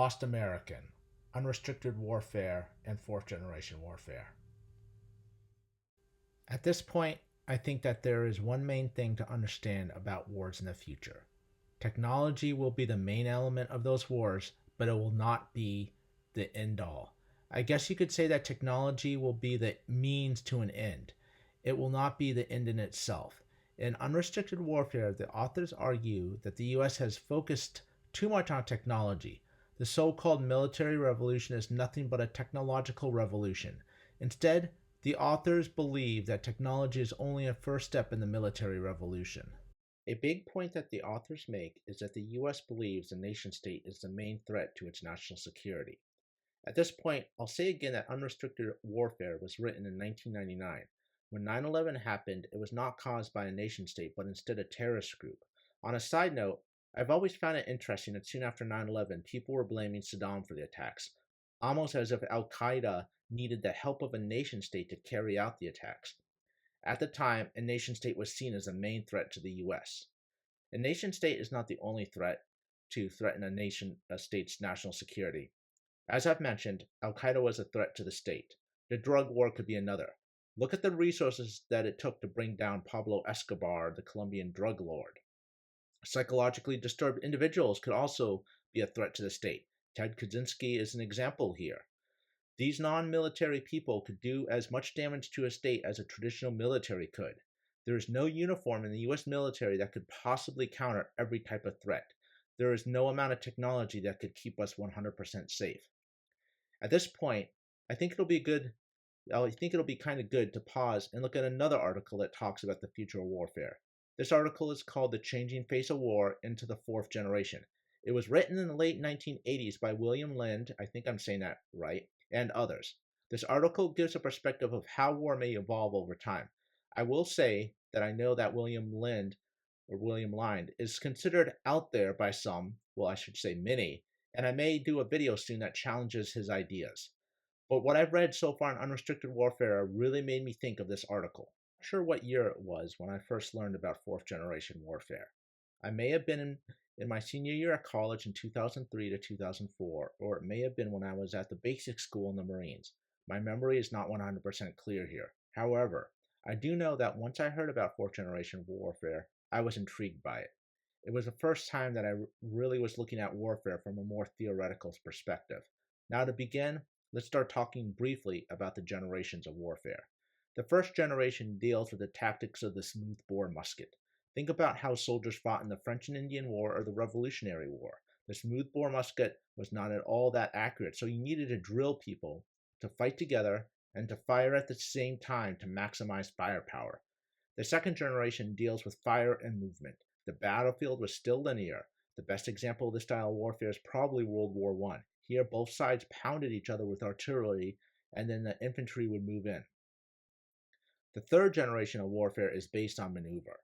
Lost American, Unrestricted Warfare, and Fourth Generation Warfare. At this point, I think that there is one main thing to understand about wars in the future. Technology will be the main element of those wars, but it will not be the end all. I guess you could say that technology will be the means to an end. It will not be the end in itself. In Unrestricted Warfare, the authors argue that the US has focused too much on technology. The so called military revolution is nothing but a technological revolution. Instead, the authors believe that technology is only a first step in the military revolution. A big point that the authors make is that the US believes the nation state is the main threat to its national security. At this point, I'll say again that Unrestricted Warfare was written in 1999. When 9/11 happened, it was not caused by a nation state, but instead a terrorist group. On a side note, I've always found it interesting that soon after 9/11, people were blaming Saddam for the attacks, almost as if Al Qaeda needed the help of a nation state to carry out the attacks. At the time, a nation state was seen as the main threat to the US. A nation state is not the only threat to threaten a state's national security. As I've mentioned, Al Qaeda was a threat to the state. The drug war could be another. Look at the resources that it took to bring down Pablo Escobar, the Colombian drug lord. Psychologically disturbed individuals could also be a threat to the state. Ted Kaczynski is an example here. These non-military people could do as much damage to a state as a traditional military could. There is no uniform in the US military that could possibly counter every type of threat. There is no amount of technology that could keep us 100% safe. At this point, I think it'll be kind of good to pause and look at another article that talks about the future of warfare. This article is called The Changing Face of War into the Fourth Generation. It was written in the late 1980s by William Lind, I think I'm saying that right, and others. This article gives a perspective of how war may evolve over time. I will say that I know that William Lind is considered out there by some, well, I should say many, and I may do a video soon that challenges his ideas. But what I've read so far in Unrestricted Warfare really made me think of this article. I'm not sure what year it was when I first learned about fourth generation warfare. I may have been in my senior year at college in 2003 to 2004, or it may have been when I was at the basic school in the Marines. My memory is not 100% clear here. However, I do know that once I heard about fourth generation warfare, I was intrigued by it. It was the first time that I really was looking at warfare from a more theoretical perspective. Now, to begin, let's start talking briefly about the generations of warfare. The first generation deals with the tactics of the smoothbore musket. Think about how soldiers fought in the French and Indian War or the Revolutionary War. The smoothbore musket was not at all that accurate, so you needed to drill people to fight together and to fire at the same time to maximize firepower. The second generation deals with fire and movement. The battlefield was still linear. The best example of this style of warfare is probably World War I. Here, both sides pounded each other with artillery, and then the infantry would move in. The third generation of warfare is based on maneuver.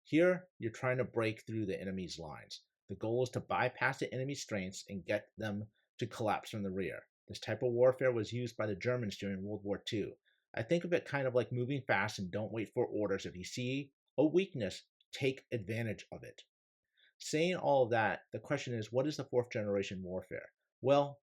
Here, you're trying to break through the enemy's lines. The goal is to bypass the enemy's strengths and get them to collapse from the rear. This type of warfare was used by the Germans during World War II. I think of it kind of like moving fast and don't wait for orders. If you see a weakness, take advantage of it. Saying all of that, the question is, what is the fourth generation warfare? Well,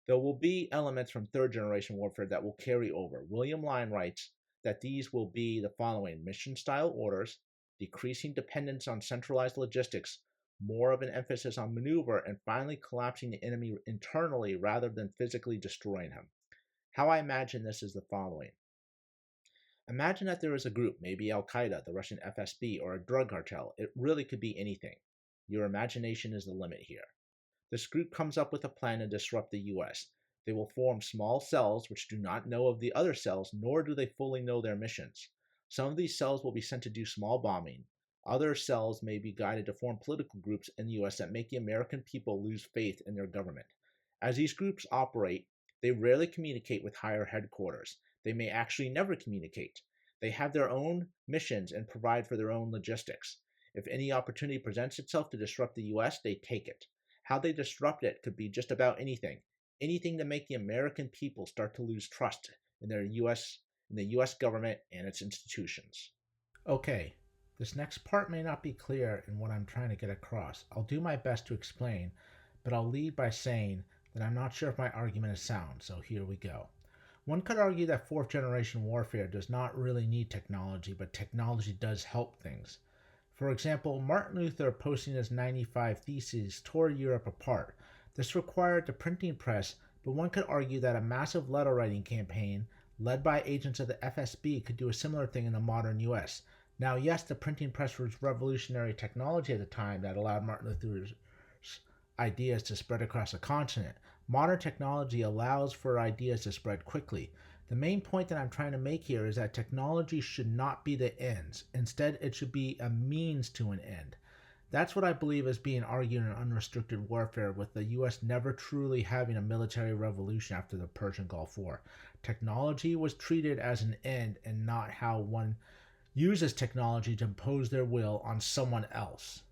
there will be elements from third generation warfare that will carry over. William Lyon writes that these will be the following: mission style orders, decreasing dependence on centralized logistics, more of an emphasis on maneuver, and finally collapsing the enemy internally rather than physically destroying him. How I imagine this is the following. Imagine that there is a group, maybe Al Qaeda, the Russian FSB, or a drug cartel. It really could be anything. Your imagination is the limit here. This group comes up with a plan to disrupt the US. They will form small cells which do not know of the other cells, nor do they fully know their missions. Some of these cells will be sent to do small bombing. Other cells may be guided to form political groups in the US that make the American people lose faith in their government. As these groups operate, they rarely communicate with higher headquarters. They may actually never communicate. They have their own missions and provide for their own logistics. If any opportunity presents itself to disrupt the US, they take it. How they disrupt it could be just about anything. Anything to make the American people start to lose trust in the US government and its institutions. Okay, this next part may not be clear in what I'm trying to get across. I'll do my best to explain, but I'll lead by saying that I'm not sure if my argument is sound, so here we go. One could argue that fourth generation warfare does not really need technology, but technology does help things. For example, Martin Luther posting his 95 Theses tore Europe apart. This required the printing press, but one could argue that a massive letter writing campaign led by agents of the FSB could do a similar thing in the modern US. Now, yes, the printing press was revolutionary technology at the time that allowed Martin Luther's ideas to spread across the continent. Modern technology allows for ideas to spread quickly. The main point that I'm trying to make here is that technology should not be the ends. Instead, it should be a means to an end. That's what I believe is being argued in unrestricted warfare, with the US never truly having a military revolution after the Persian Gulf War. Technology was treated as an end and not how one uses technology to impose their will on someone else.